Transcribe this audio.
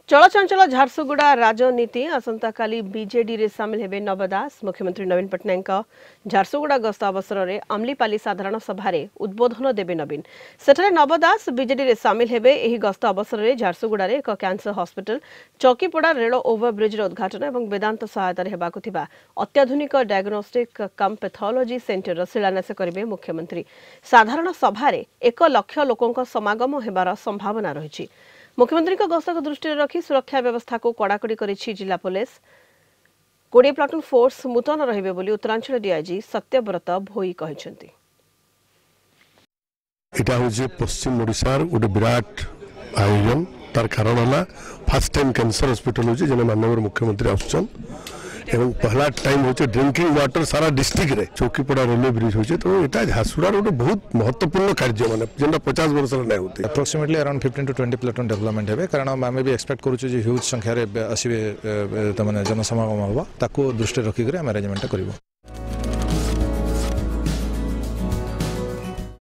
चलचंचल झारसुगुड़ा राजनीति आसंता काली बीजेडी रे सामिल हेबे नव दास। मुख्यमंत्री नवीन पट्टनायक झारसुगुड़ा गस्त अवसर में अमलीपाली साधारण सभा उद्बोधन देबे नवीन। सेठरे नव दास बीजेडी रे सामिल हेबे। एही गस्त अवसर में झारसुगुड़ा रे एक कैंसर हॉस्पिटल, चौकीपड़ा रेल ओवरब्रिज रे उद्घाटन और वेदांत सहायता हेबाकु थिबा अत्याधुनिक डायग्नोस्टिक कम पैथोलॉजी सेंटर शिलान्यास करेंगे मुख्यमंत्री। साधारण सभा 1 लाख लोकों समागम हेबार संभावना रही। मुख्यमंत्री गस्त को दृष्टि रखी सुरक्षा व्यवस्था को कड़ाकड़ी करिछि जिला पुलिस। 20 प्लाटून फोर्स मुतयन रहिबे बोली उत्तरांचल डीआईजी सत्यव्रत भोई कहिसेंति। इटा होजे पश्चिम ओडिशार गोटे विराट आयोजन। तार कारण है फर्स्ट टाइम कैंसर हॉस्पिटल होजे जने माननीय मुख्यमंत्री आउछन एवं पहला टाइम होचे ड्रिंकिंग वाटर सारा डिस्ट्रिक्ट रे चौकीपड़ा रेलवे ब्रिज होचे। तो एटा झारसुगुड़ा गोटे बहुत महत्वपूर्ण कार्य माने जेंटा 50 वर्ष रे नै होते। Approximately around 15 to 20 platoon development हेबे कारण आमे भी एक्सपेक्ट करूछु जे ह्यूज संख्या रे आसीबे तमने जनसमागम होबा ताको दृष्टि रखि करे हम अरेंजमेंट करिवो।